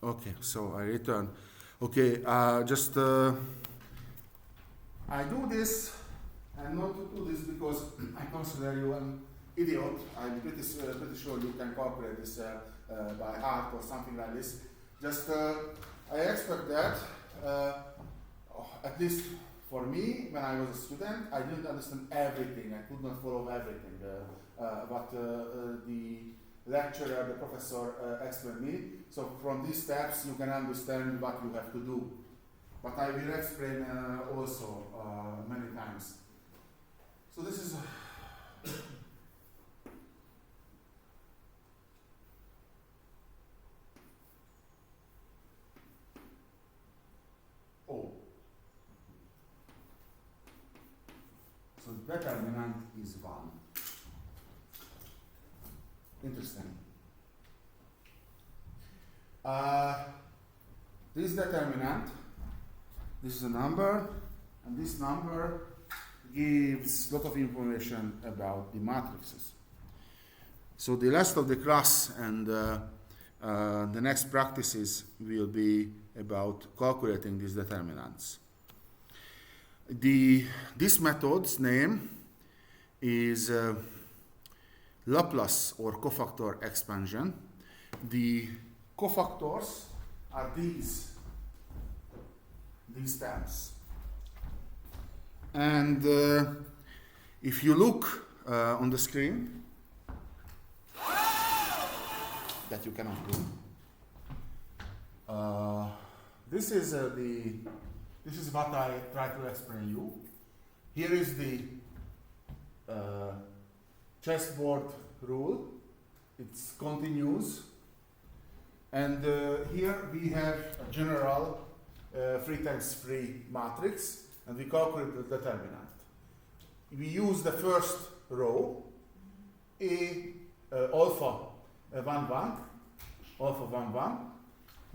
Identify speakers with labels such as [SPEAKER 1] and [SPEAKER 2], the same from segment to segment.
[SPEAKER 1] Okay, so I return. Okay, I do this and not to do this because I consider you an idiot. I'm pretty sure you can calculate this by heart or something like this. Just I expect that at least for me, when I was a student, I didn't understand everything. I could not follow everything. But the lecturer, the professor explained me. So from these steps, you can understand what you have to do. But I will explain also many times. So this is O. So determinant is 1. Interesting. This determinant, this is a number, and this number gives a lot of information about the matrices. So the rest of the class and the next practices will be about calculating these determinants. This method's name is Laplace or cofactor expansion. The cofactors are these terms. And if you look on the screen, that you cannot do, this is what I try to explain you. Here is the chessboard rule. It's continuous. And here we have a general 3 times 3 matrix, and we calculate the determinant. We use the first row, alpha 1, 1, alpha 1, 1.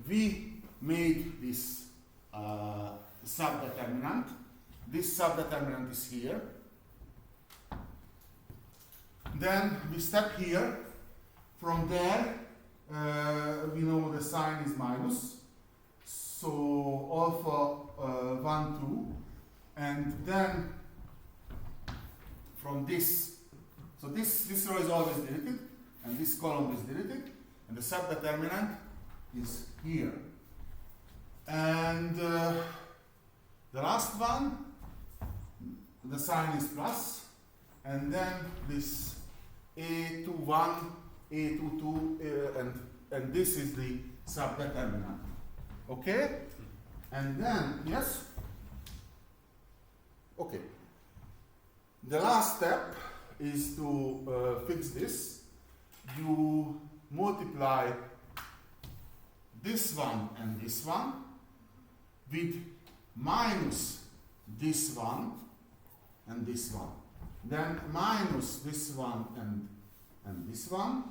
[SPEAKER 1] We made this subdeterminant. This subdeterminant is here. Then we step here. From there, we know the sign is minus. So alpha 1, 2. And then from this, so this row is always deleted, and this column is deleted, and the subdeterminant is here. And the last one, the sign is plus, and then this A21, A22, and this is the subdeterminant. Okay? And then, yes? Okay. The last step is to fix this. You multiply this one and this one with minus this one and this one. Then minus this one and this one.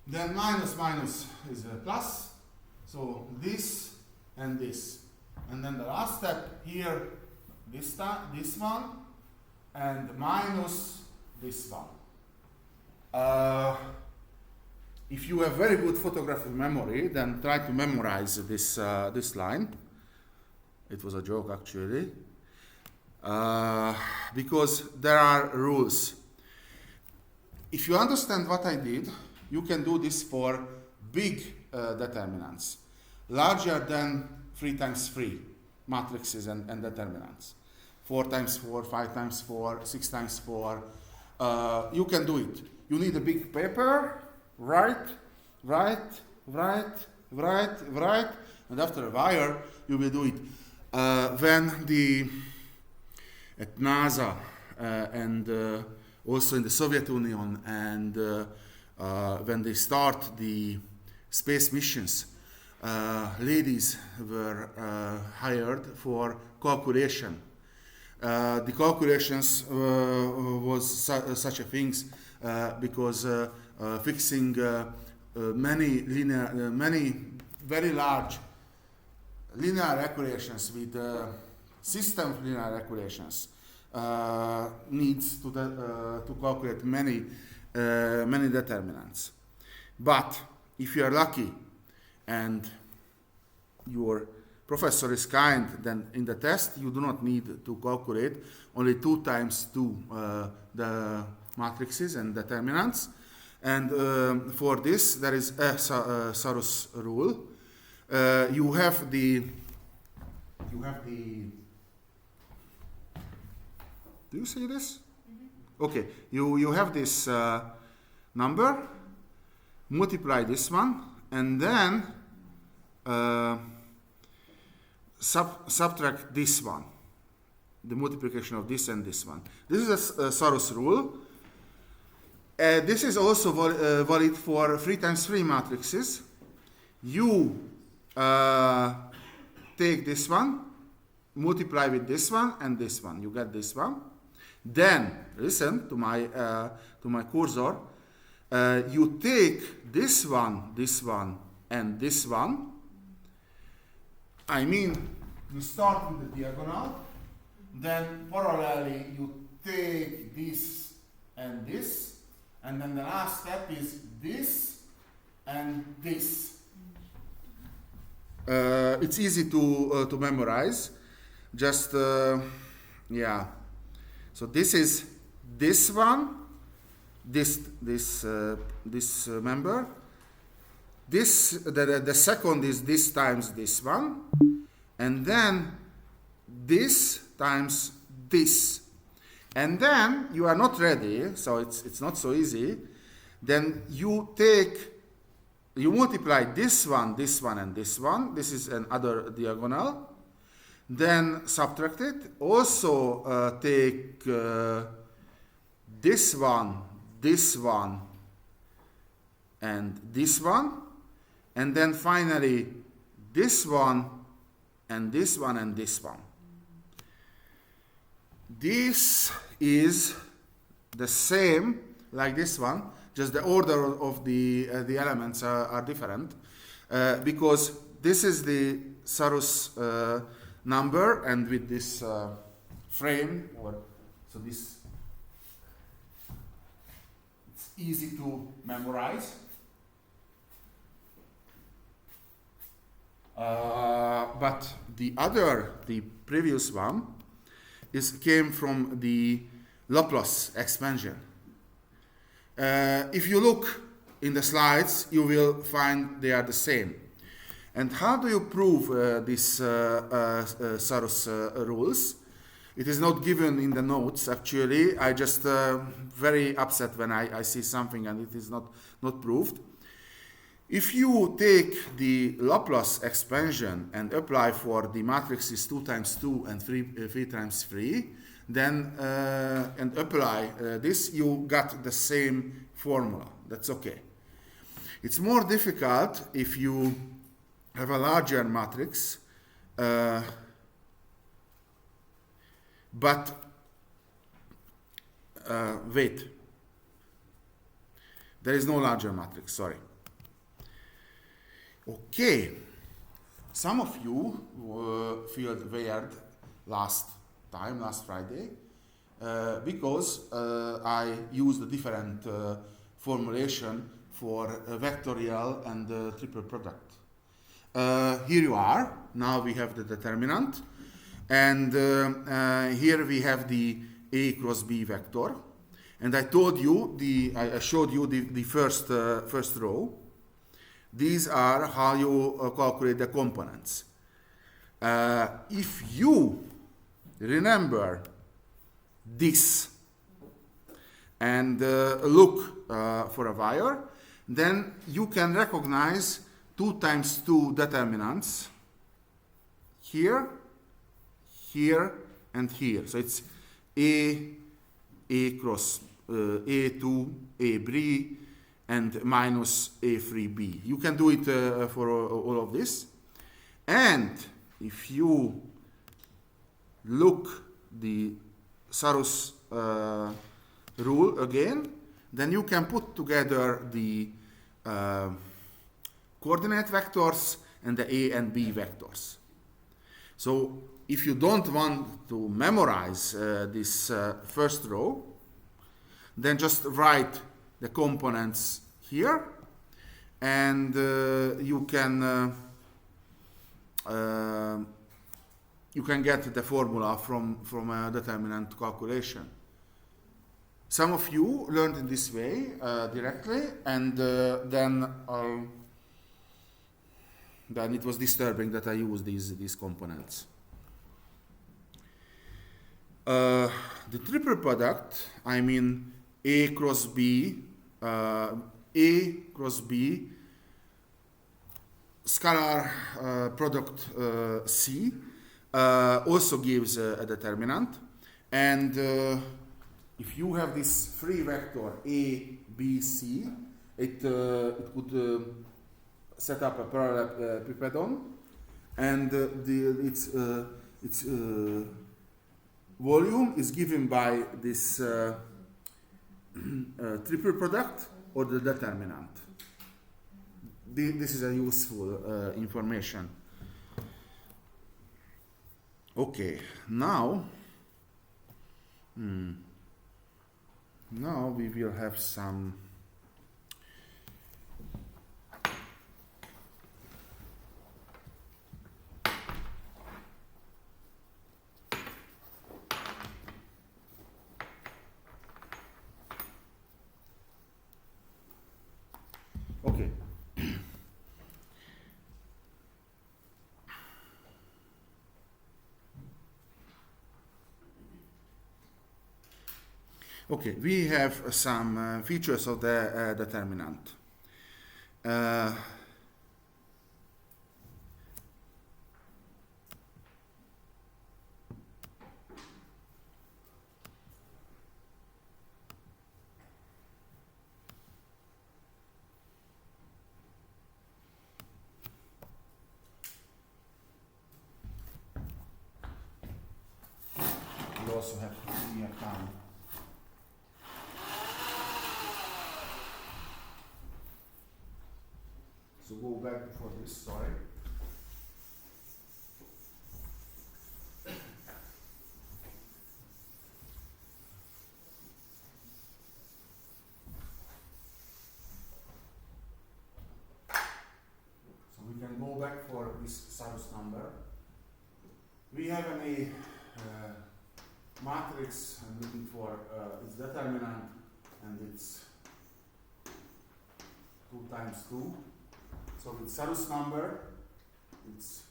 [SPEAKER 1] Then minus is a plus. So this and this. And then the last step here, this one and minus this one. If you have very good photographic memory, then try to memorize this line. It was a joke, actually, because there are rules. If you understand what I did, you can do this for big determinants, larger than 3 times 3 matrices and determinants. 4 times 4, 5 times 4, 6 times 4. You can do it. You need a big paper, write, and after a while you will do it. When at NASA and also in the Soviet Union, and when they start the space missions, ladies were hired for calculation. The calculations was such a things because fixing many very large linear equations with system linear equations needs to calculate many determinants. But if you are lucky and your professor is kind, then in the test you do not need to calculate only 2 times 2 the matrices and determinants. And for this there is a Sarus rule. You have the do you see this? Mm-hmm. Okay, you have this number, multiply this one, and then subtract this one, the multiplication of this and this one. This is a Sarus rule. This is also valid for 3 times 3 matrices. You take this one, multiply with this one and this one. You get this one. Then listen to my cursor. You take this one, and this one. I mean, you start with the diagonal, then parallelly you take this, and then the last step is this and this. It's easy to memorize. Just yeah. So this is this one, this member. This the second is this times this one, and then this times this. And then you are not ready, so it's not so easy. Then you multiply this one, and this one. This is another diagonal. Then subtract it. Also take this one, and this one. And then finally this one, and this one, and this one. This is the same like this one, just the order of the elements are different, because this is the Sarus number, and with this frame, so this, it's easy to memorize. But the previous one came from the Laplace expansion. If you look in the slides, you will find they are the same. And how do you prove these Sarus rules? It is not given in the notes, actually. I just very upset when I see something and it is not proved. If you take the Laplace expansion and apply for the matrices 2 times 2 and 3 times 3, then and apply this, you got the same formula. That's okay. It's more difficult if you have a larger matrix, but wait, there is no larger matrix, sorry. Okay, some of you felt weird last Friday, because I used a different formulation for a vectorial and a triple product. Here you are. Now we have the determinant, and here we have the A cross B vector. And I told you I showed you the first row. These are how you calculate the components. If you remember this and look for a wire, then you can recognize 2 times 2 determinants here, here, and here. So it's A cross A2, A3, and minus A3B. You can do it for all of this. And if you look the Sarus rule again, then you can put together the coordinate vectors and the A and B vectors. So if you don't want to memorize this first row, then just write the components here, and you can you can get the formula from a determinant calculation. Some of you learned in this way directly, and then it was disturbing that I used these components. The triple product, I mean A cross B, scalar product C, also gives a determinant. And if you have this free vector A, B, C, it could set up a parallelepipedon, and its volume is given by this triple product or the determinant. This is a useful information. Okay, now we will have some Okay, we have some features of the determinant. We also have PTIA time. So go back before this, sorry. So we can go back for this Sarus number. We have a matrix. I'm looking for its determinant, and it's 2 times 2. So with Sarus number, it's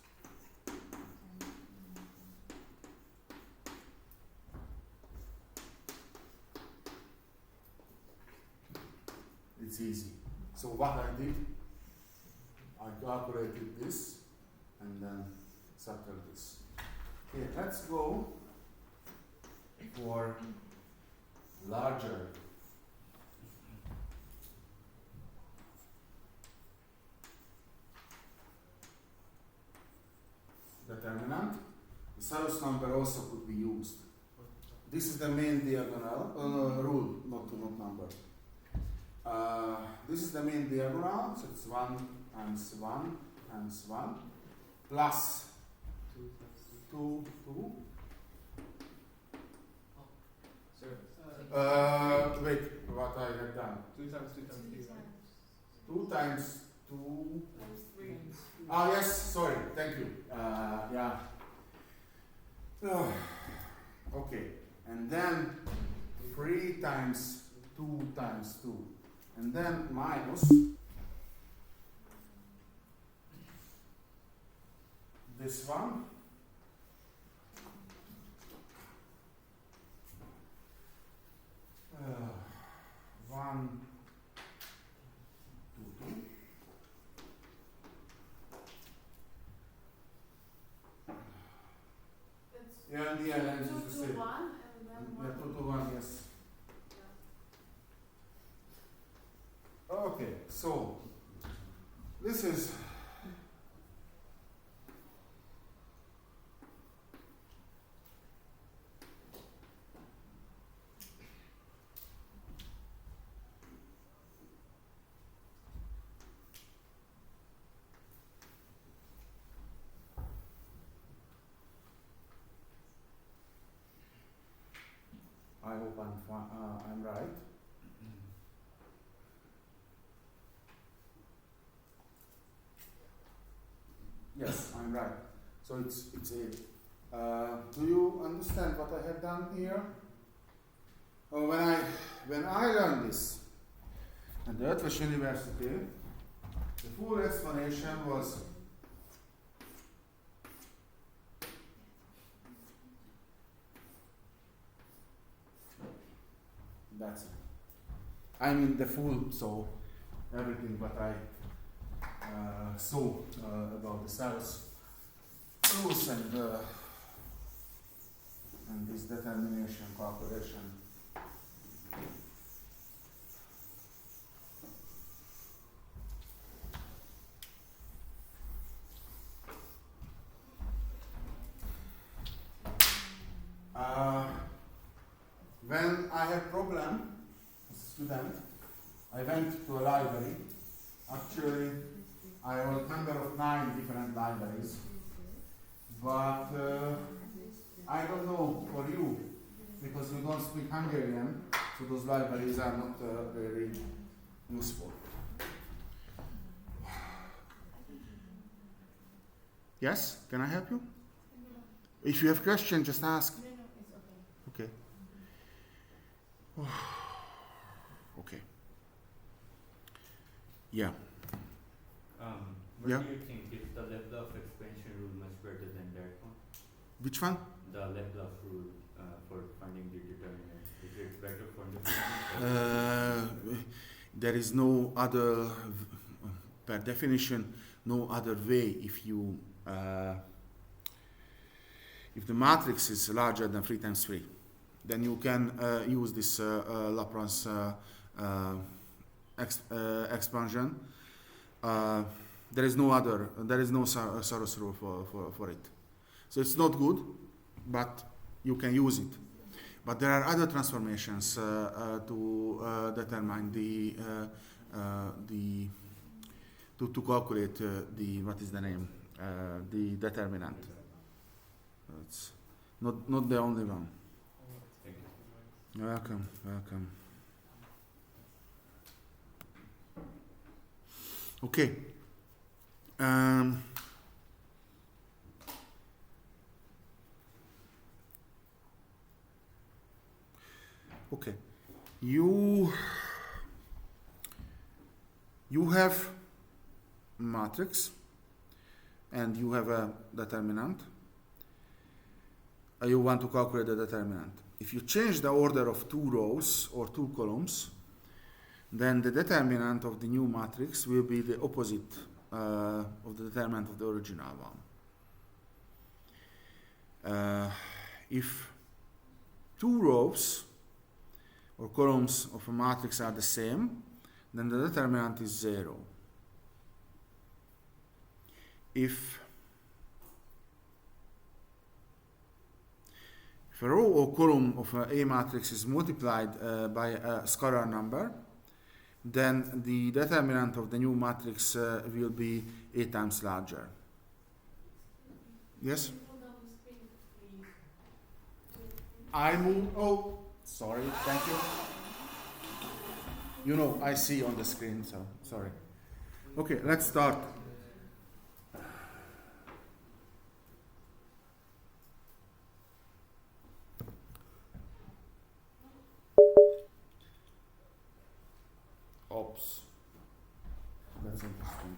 [SPEAKER 1] easy. So what I did, I calculated this and then subtract this. Okay, let's go for larger determinant. The Sarus number also could be used. This is the main diagonal, rule, not number. This is the main diagonal, so it's 1 times 1 times 1 plus 2, 2. Wait, what I have done?
[SPEAKER 2] 2 times 2 times 3.
[SPEAKER 1] 2 times 2 times 3. Ah, yes, sorry, thank you. Yeah. Okay, and then 3 times 2 times 2. And then minus this one. One, 2, 2. Yeah, and the other is the same. 2 to 1 and then 1. Yeah, 2 to 1, yes. Yeah. Okay, so this is I hope I'm right. Yes, I'm right. So it's 8. Do you understand what I have done here? When I learned this at the Eötvös University, the full explanation was that's it. I mean the full, so everything what I saw about the cells rules and this determination calculation. When I had problem as a student, I went to a library. Actually, I was a member of 9 different libraries, but I don't know for you, because you don't speak Hungarian, so those libraries are not very useful. Yes, can I help you? If you have questions, just ask.
[SPEAKER 2] No, it's okay.
[SPEAKER 1] Okay. Okay. Yeah.
[SPEAKER 3] What
[SPEAKER 1] Yeah.
[SPEAKER 3] do you think? Is the Left-Left expansion rule much better than that one?
[SPEAKER 1] Which one?
[SPEAKER 3] The Left-Left rule for finding the determinant. Is it better for the
[SPEAKER 1] There is no other, per definition, no other way if the matrix is larger than 3 times 3, then you can use this Laplace expansion. There is no Saros rule for it. So it's not good, but you can use it. But there are other transformations to determine to calculate the determinant. It's not the only one.
[SPEAKER 3] Thank you.
[SPEAKER 1] You're welcome. Okay. Okay. You have matrix and you have a determinant. You want to calculate the determinant. If you change the order of 2 rows or 2 columns, then the determinant of the new matrix will be the opposite of the determinant of the original one. If 2 rows or columns of a matrix are the same, then the determinant is 0. If a row or column of a matrix is multiplied by a scalar number, then the determinant of the new matrix will be a times larger. Yes? I move. Oh, sorry. Thank you. You know, I see on the screen, so sorry. Okay, let's start. Oops. That's interesting.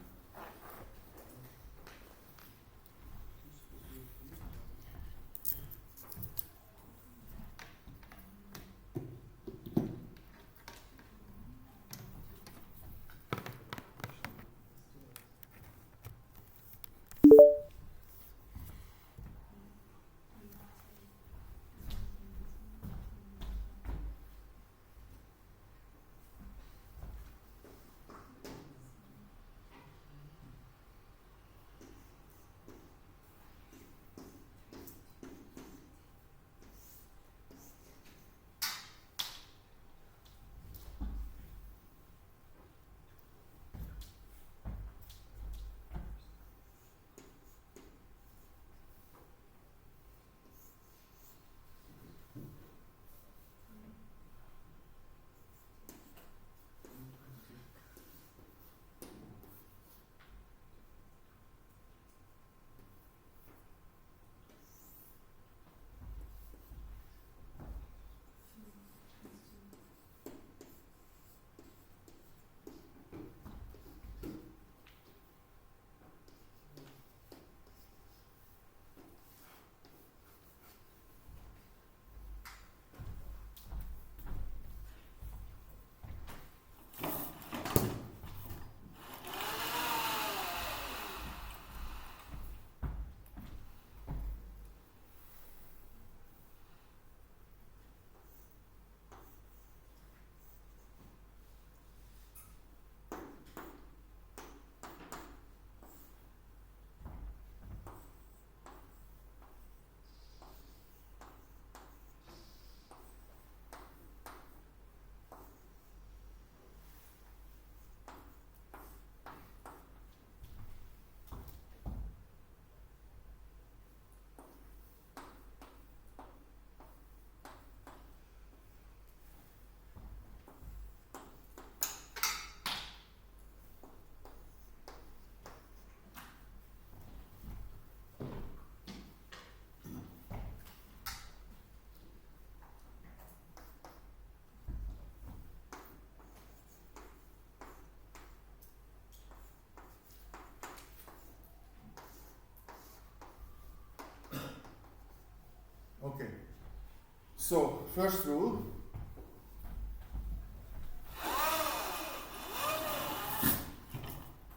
[SPEAKER 1] So, first rule.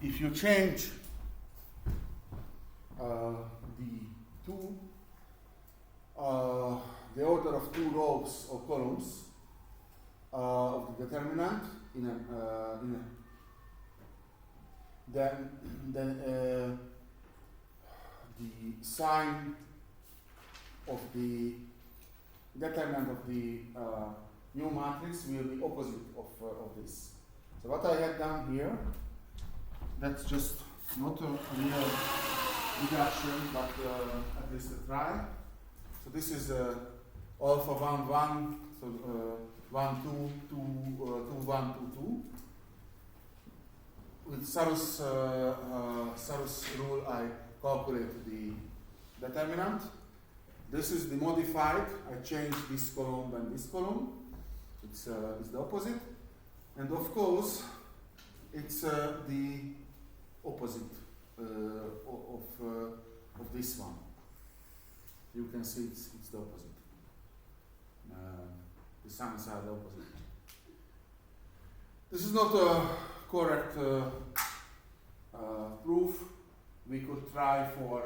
[SPEAKER 1] If you change the order of two rows or columns of the determinant then the sign of the determinant of the new matrix will be opposite of this. So what I have done here, that's just not a real reduction, but at least a try. So this is alpha 1 1, so 1 2 2 2 1 2 2. With Sarus rule, I calculate the determinant. This is the modified. I change this column and this column. It's the opposite, and of course, it's the opposite of this one. You can see it's the opposite. The signs are the opposite. This is not a correct proof. We could try for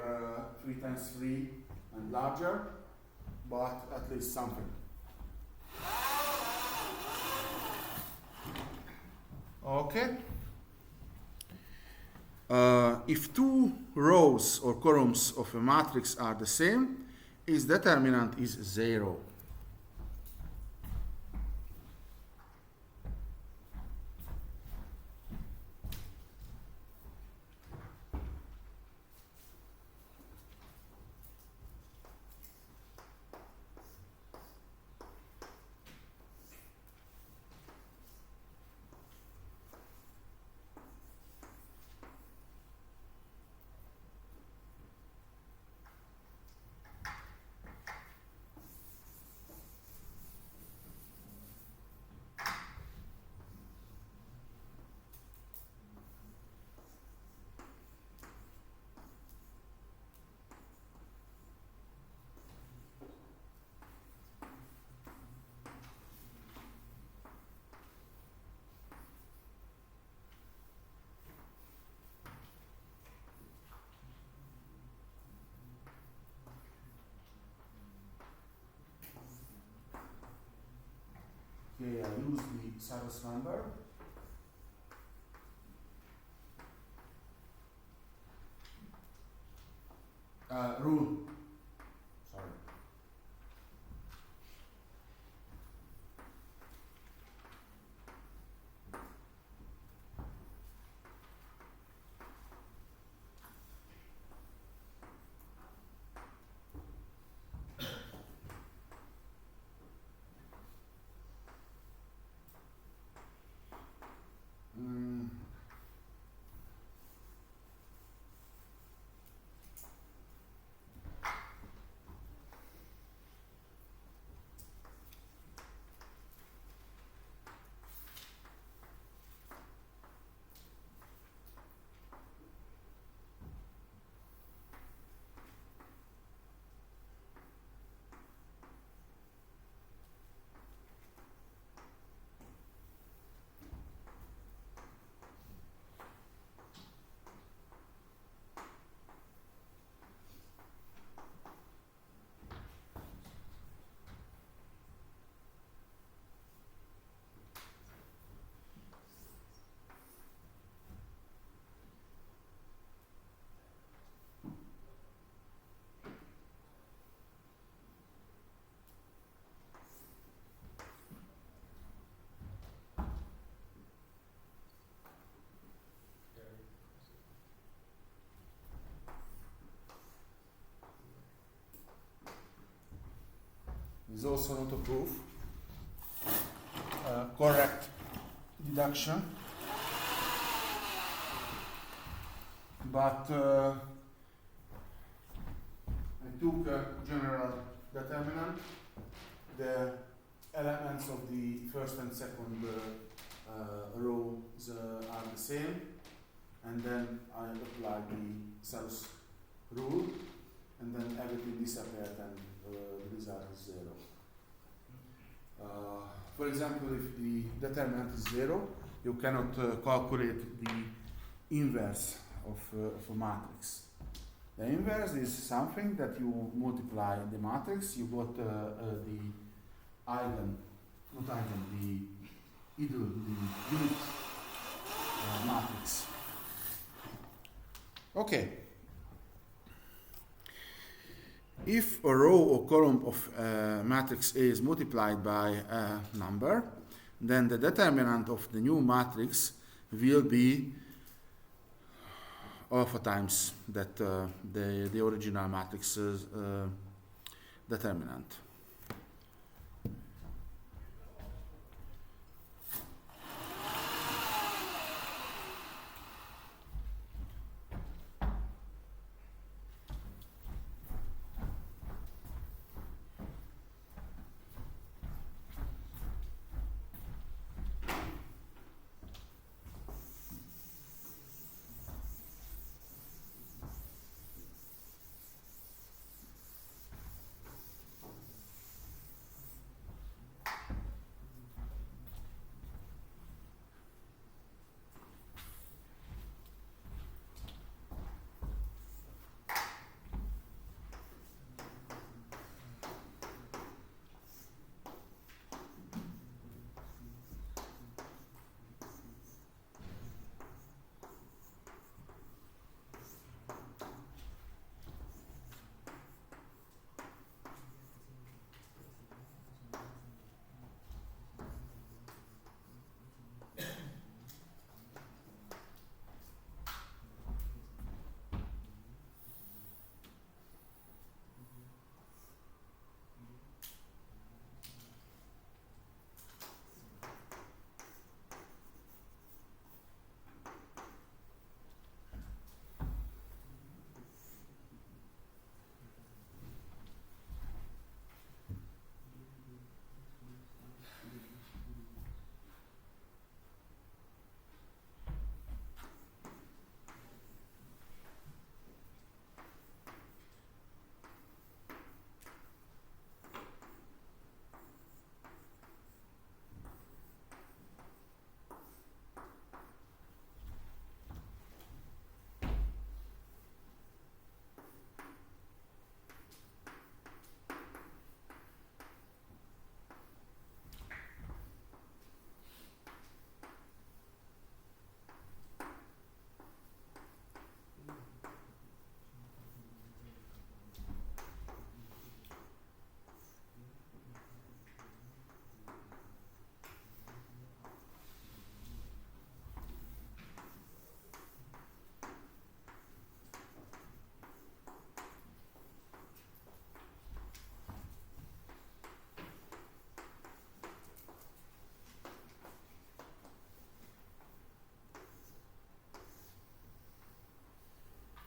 [SPEAKER 1] 3 times 3 and larger, but at least something. Okay. If two rows or columns of a matrix are the same, its determinant is 0. Okay, I use the Sarus number. Rule. Sorry. Is also not a proof. Correct deduction, but I took a general determinant. The elements of the first and second rows are the same, and then I applied the Sarus rule, and then everything disappeared and the result is 0. For example, if the determinant is 0, you cannot calculate the inverse of a matrix. The inverse is something that you multiply the matrix, you got the unit matrix. Okay. If a row or column of matrix A is multiplied by a number, then the determinant of the new matrix will be alpha times that the original matrix's determinant.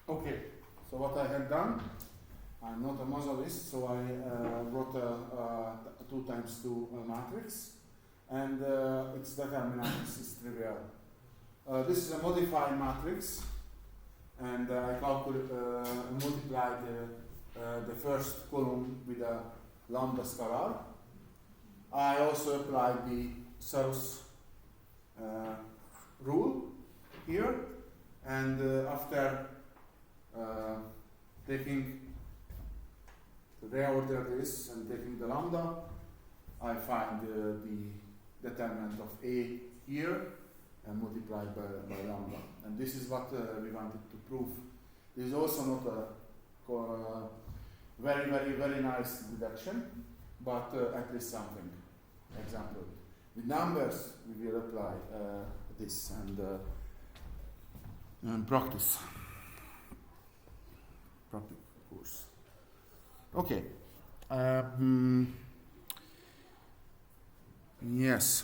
[SPEAKER 1] Okay, so what I have done, I'm not a mausolist, so I wrote a 2 times 2 matrix, and its determinant is trivial. This is a modified matrix, and I multiplied the first column with a lambda scalar. I also applied the Sarus rule here, and after taking the reorder this and taking the lambda, I find the determinant of A here and multiplied by lambda. And this is what we wanted to prove. This is also not a very nice deduction, but at least something. Example. With numbers, we will apply this and practice. Course. Okay. Yes.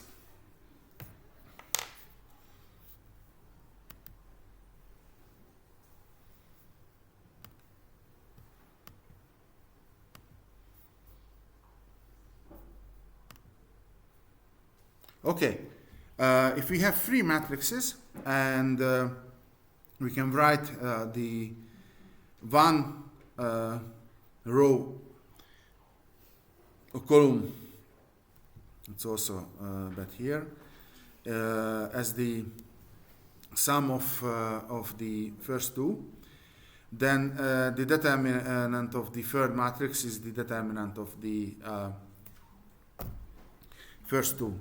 [SPEAKER 1] Okay. If we have 3 matrices and we can write the one row or column it's also that here, as the sum of the first two. Then the determinant of the third matrix is the determinant of the first two.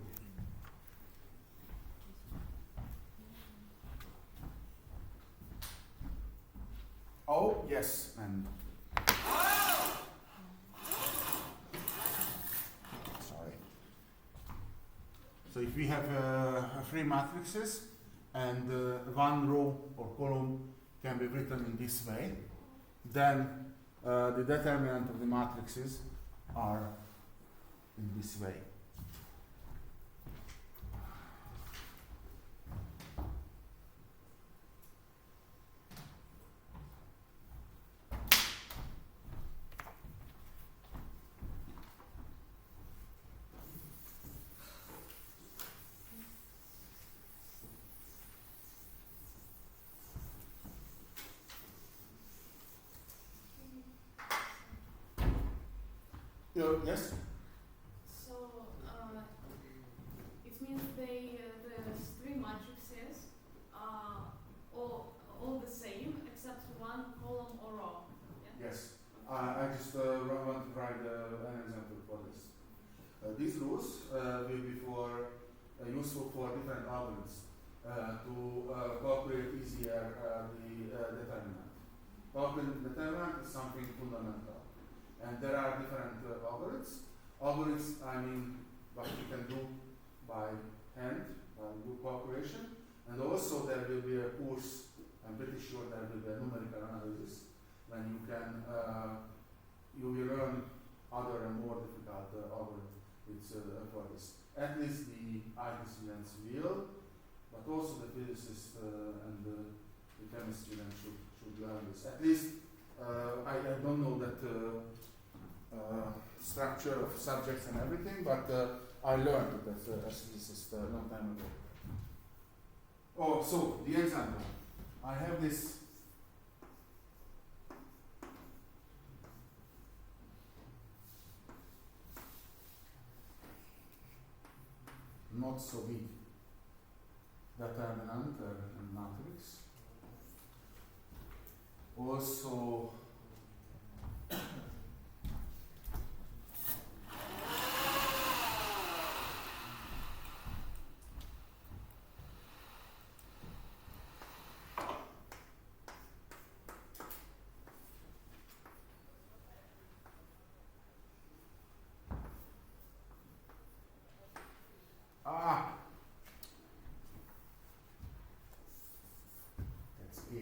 [SPEAKER 1] Oh, yes, and sorry. So if we have three matrices and one row or column can be written in this way, then the determinant of the matrices are in this way. Yes?
[SPEAKER 2] So it means the three matrices are all the same except one column or row. Yeah?
[SPEAKER 1] Yes. I just want to write an example for this. These rules will be useful for different algorithms to calculate easier the determinant. Calculating the determinant is something fundamental. And there are different algorithms. Algorithms, I mean, what you can do by hand, by good calculation. And also there will be a course, I'm pretty sure there will be a numerical analysis when you can, you will learn other and more difficult algorithms for this. At least the IT students will, but also the physicists and the chemist students should learn this. At least I don't know that structure of subjects and everything, but I learned it as a physicist a long time ago. Oh, so the example. I have this not so big determinant and matrix. Also that's A.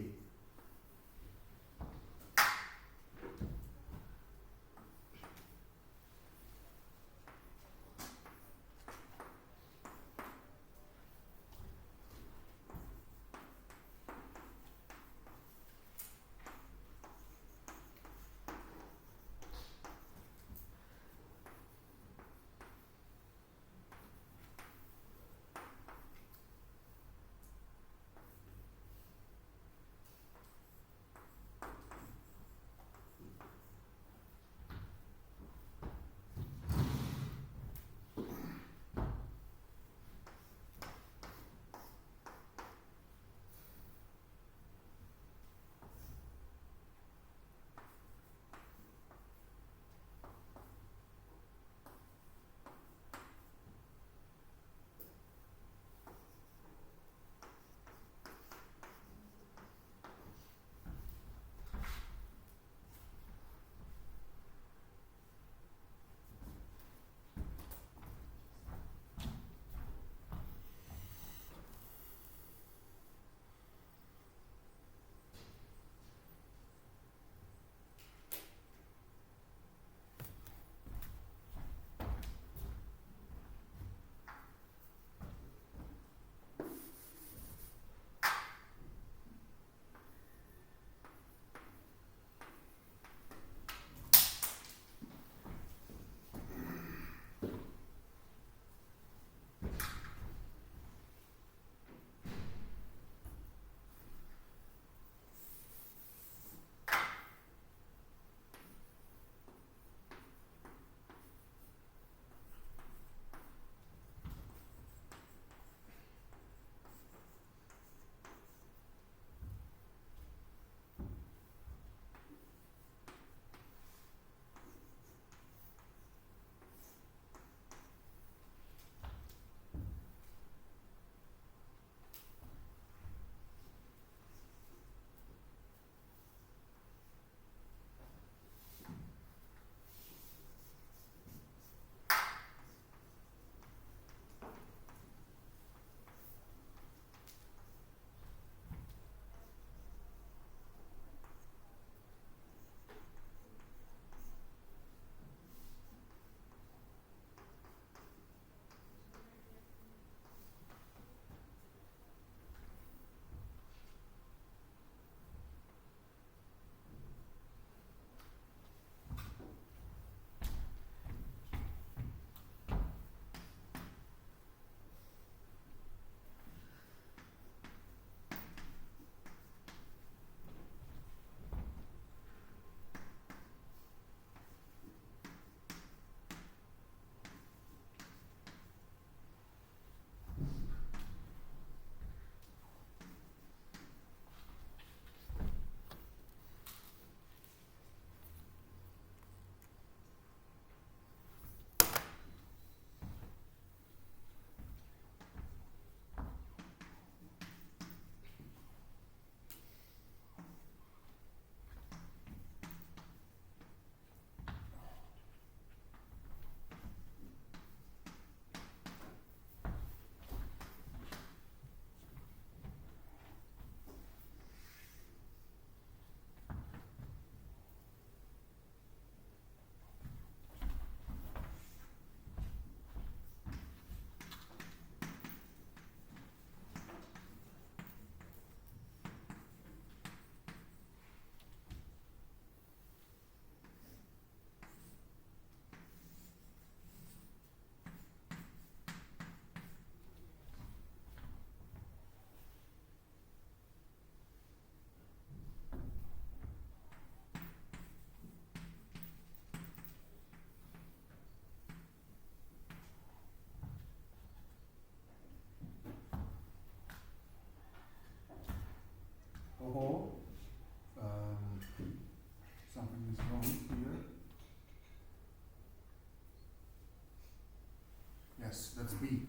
[SPEAKER 1] Yes, that's B.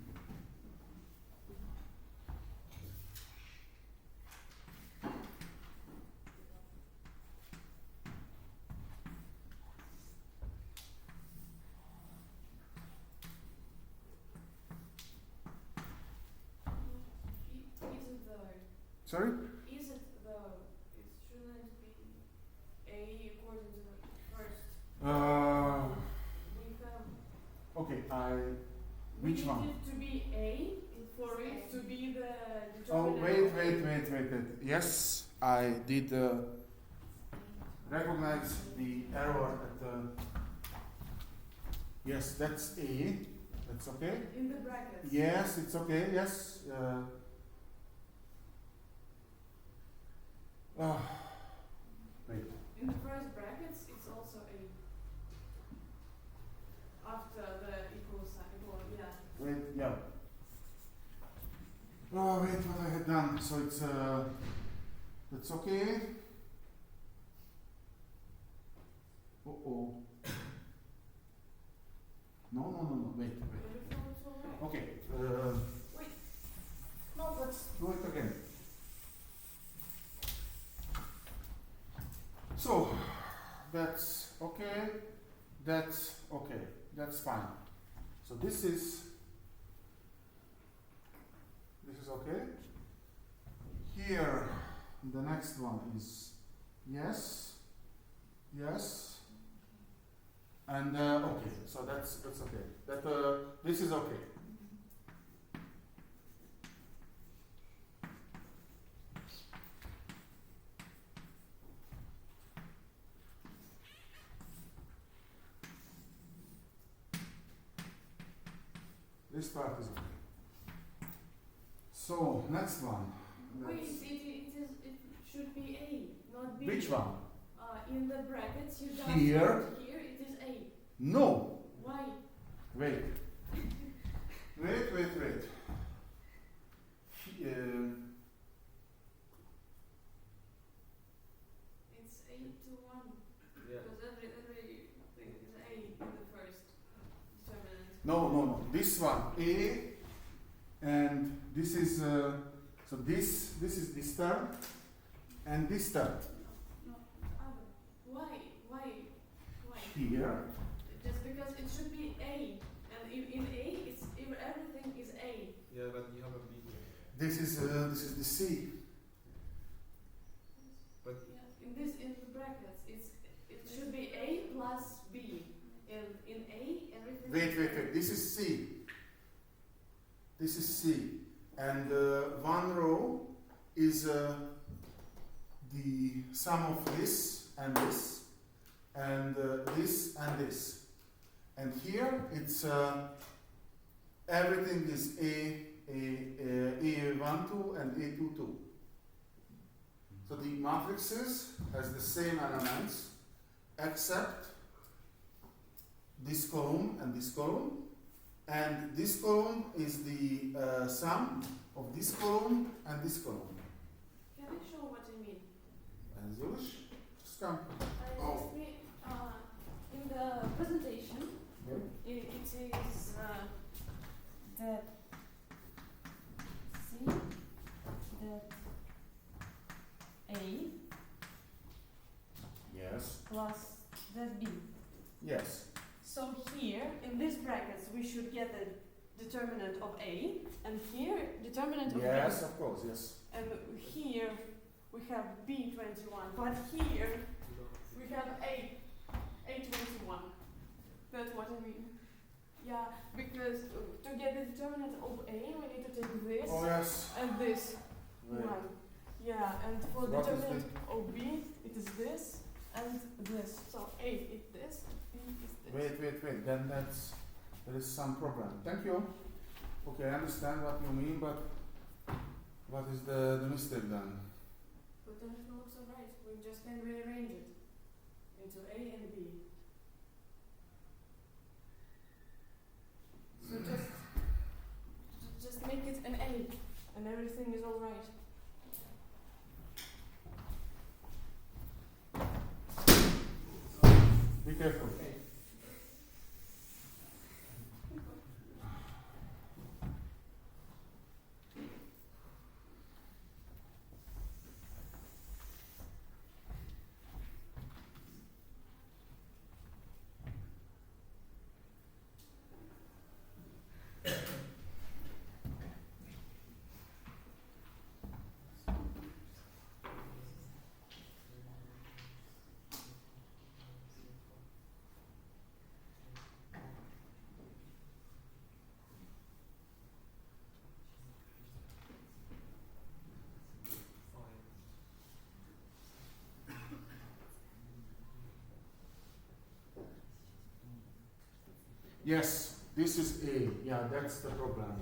[SPEAKER 2] Isn't though.
[SPEAKER 1] Sorry?
[SPEAKER 2] Is it though? It shouldn't be A according to the first. We have.
[SPEAKER 1] Okay,
[SPEAKER 2] We
[SPEAKER 1] which
[SPEAKER 2] need
[SPEAKER 1] one?
[SPEAKER 2] it to be A for it to be the
[SPEAKER 1] Oh,
[SPEAKER 2] determinant.
[SPEAKER 1] wait. Yes, I did recognize the error at the. Yes, that's A. That's okay.
[SPEAKER 2] In the brackets.
[SPEAKER 1] Yes, it's okay. Yes. Wait.
[SPEAKER 2] In the first brackets, it's also A. After the equal sign, equal, yeah.
[SPEAKER 1] Wait. Yeah. Oh, wait. What I had done. So it's that's okay. Oh. No. Wait.
[SPEAKER 2] But it's also right.
[SPEAKER 1] Okay.
[SPEAKER 2] Wait.
[SPEAKER 1] No, let's do it again. So, that's okay. That's okay. That's fine. So this is okay. Here, the next one is yes, and okay. So that's okay. That this is okay. This part is okay. So next one.
[SPEAKER 2] Wait, it should be A, not B.
[SPEAKER 1] Which one?
[SPEAKER 2] In the brackets, you just
[SPEAKER 1] Here.
[SPEAKER 2] wrote here, it is A.
[SPEAKER 1] No.
[SPEAKER 2] Why?
[SPEAKER 1] Wait. Wait.
[SPEAKER 2] It's 8 to 1.
[SPEAKER 3] Yeah.
[SPEAKER 2] Because everything is A in the first determinant.
[SPEAKER 1] No. This one A, and this is so this is this term, and this term
[SPEAKER 2] No, other. Why?
[SPEAKER 1] here.
[SPEAKER 2] Just because it should be A, and in A, it's everything is A.
[SPEAKER 3] Yeah, but you have a B.
[SPEAKER 1] This is the C.
[SPEAKER 3] But
[SPEAKER 2] Yeah, in the brackets, it should be A plus B, and in A everything.
[SPEAKER 1] Wait. This is C. This is C, and one row is the sum of this and this, and this and this, and here it's everything is A12 and A22. So the matrices has the same elements except this column and this column, and this column is the sum of this column and this column.
[SPEAKER 2] Can I show what I mean?
[SPEAKER 1] As you wish, just come. Oh.
[SPEAKER 2] In the presentation, it is that C, that A
[SPEAKER 1] Yes.
[SPEAKER 2] plus that B.
[SPEAKER 1] Yes.
[SPEAKER 2] So here, in these brackets, we should get the determinant of A, and here, determinant of
[SPEAKER 1] Yes,
[SPEAKER 2] B.
[SPEAKER 1] of course, yes.
[SPEAKER 2] And here, we have B21, but here, we have A21. That's what I mean. Yeah, because to get the determinant of A, we need to take this
[SPEAKER 1] Oh, yes.
[SPEAKER 2] and this
[SPEAKER 1] Wait.
[SPEAKER 2] one. Yeah, and for
[SPEAKER 1] So what is
[SPEAKER 2] determinant of B, it is this and this. So A is this, B is this.
[SPEAKER 1] Wait. Then there is some problem. Thank you. Okay, I understand what you mean, but what is the mistake then?
[SPEAKER 2] But then it looks alright. We just can rearrange it into A and B. So just make it an A, and everything is alright.
[SPEAKER 1] Be careful. Yes, this is A. Yeah, that's the problem.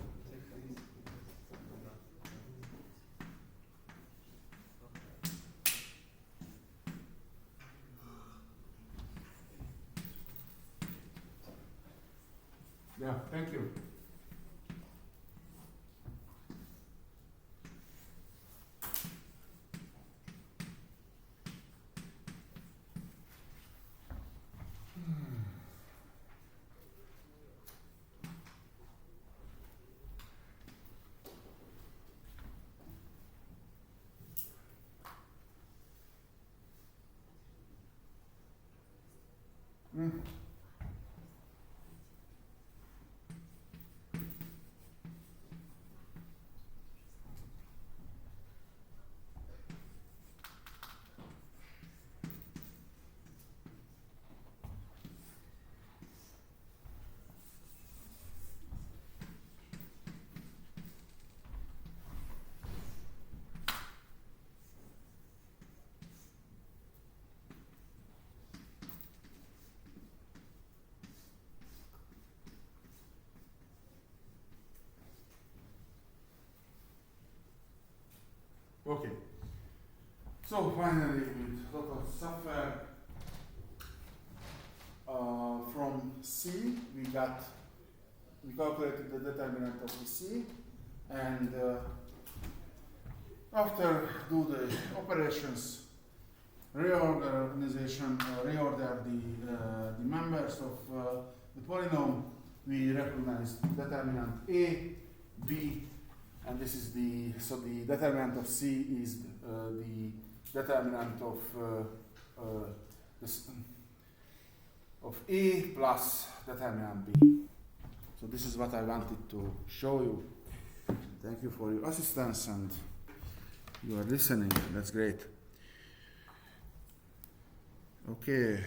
[SPEAKER 1] Yeah, thank you. Mm. Okay. So finally, with a lot of software, from C we calculated the determinant of the C, and after do the operations, reorder the members of the polynomial. We recognize determinant A, B, and this is the determinant of C is the determinant of of A plus determinant B. So this is what I wanted to show you. Thank you for your assistance, and you are listening. That's great. Okay.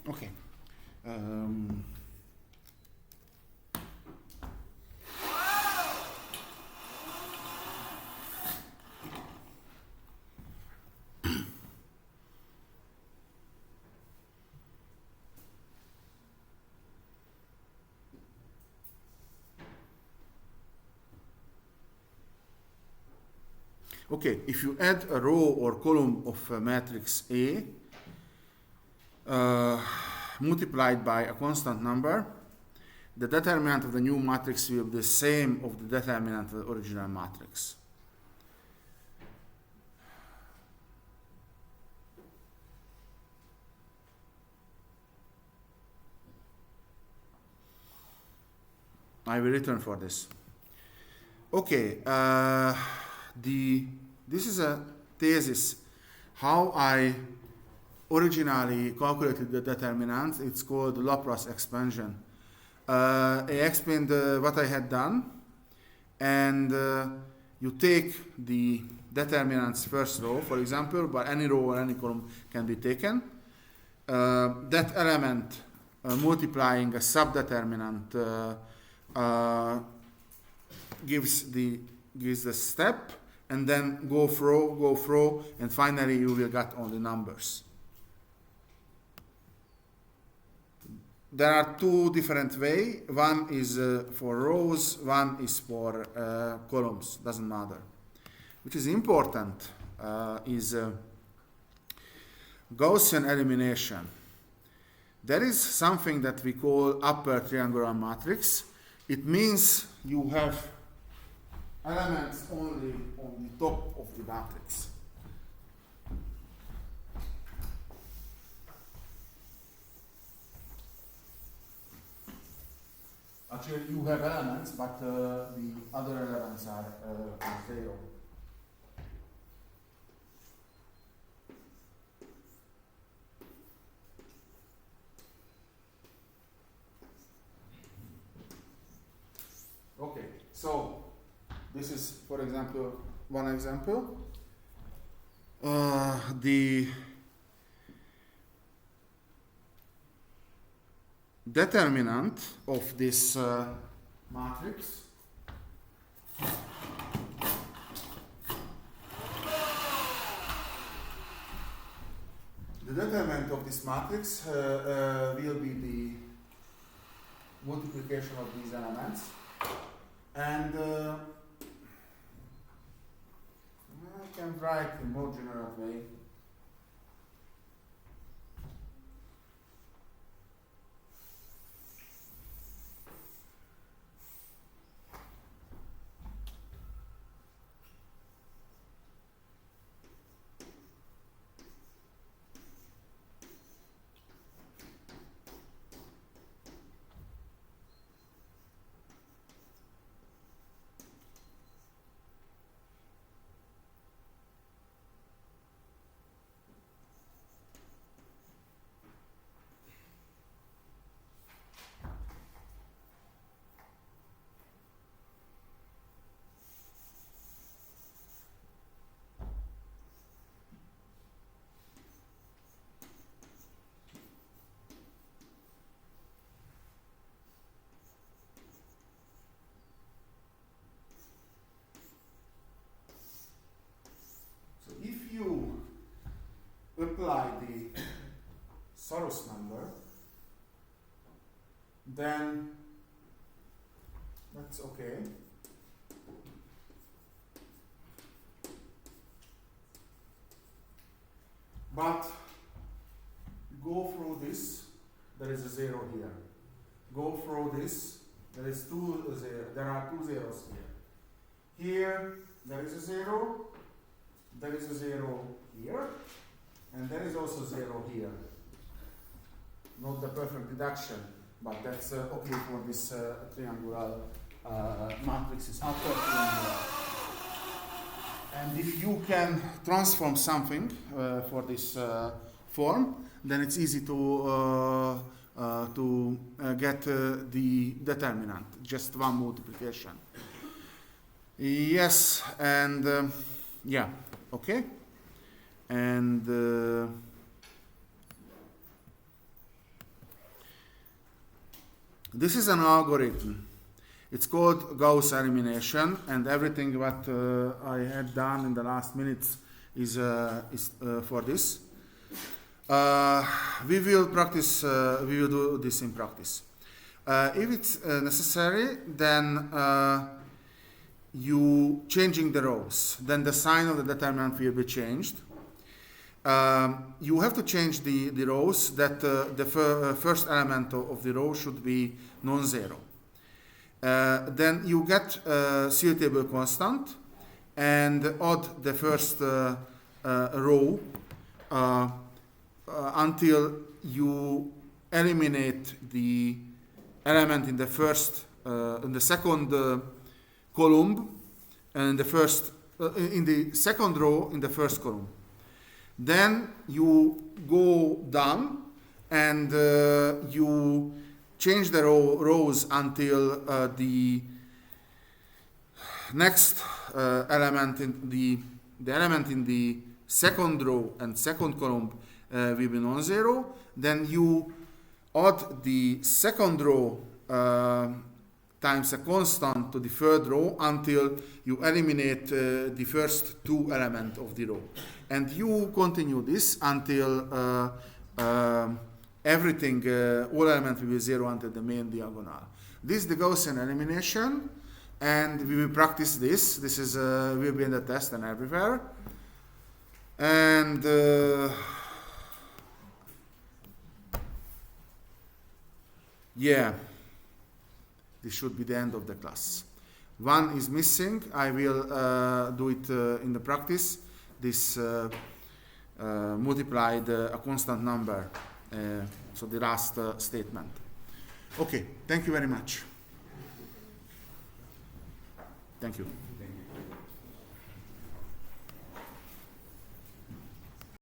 [SPEAKER 1] Okay. Okay, if you add a row or column of matrix A multiplied by a constant number, the determinant of the new matrix will be the same of the determinant of the original matrix. I will return for this. Okay, this is a thesis how I originally calculated the determinant. It's called Laplace expansion. I explained what I had done, and you take the determinant's first row, for example, but any row or any column can be taken. That element multiplying a subdeterminant gives the step, and then go through, and finally you will get all the numbers. There are two different ways. One is for rows, one is for columns, doesn't matter. Which is important is Gaussian elimination. There is something that we call upper triangular matrix. It means you have elements only on the top of the matrix. Actually, you have elements, but the other elements are zero. So this is, for example, one example. The determinant of this matrix will be the multiplication of these elements, and I can write in more general way. If you apply the Soros number, then that's okay. But go through this, there is a 0 here. Go through this, there is there are 2 zeros here. Here there is a 0. There is a 0 here, and there is also 0 here. Not the perfect deduction, but that's okay for this triangular matrices after triangular. And if you can transform something for this form, then it's easy to get the determinant, just one multiplication. Yes, and yeah. Okay, and this is an algorithm. It's called Gauss elimination, and everything what I had done in the last minutes is for this. We will practice. We will do this in practice. If it's necessary, then you changing the rows, then the sign of the determinant will be changed. You have to change the rows that the first element of the row should be non-zero. Then you get a suitable constant and add the first row until you eliminate the element in the first, in the second column, and in the second row in the first column. Then you go down and you change the rows until the next element in the element in the second row and second column will be non-zero. Then you add the second row times a constant to the third row until you eliminate the first 2 elements of the row. And you continue this until everything, all elements will be 0 until the main diagonal. This is the Gaussian elimination, and we will practice this. This is will be in the test and everywhere. And yeah. This should be the end of the class. One is missing. I will do it in the practice. This multiplied a constant number. So the last statement. Okay, thank you very much. Thank you.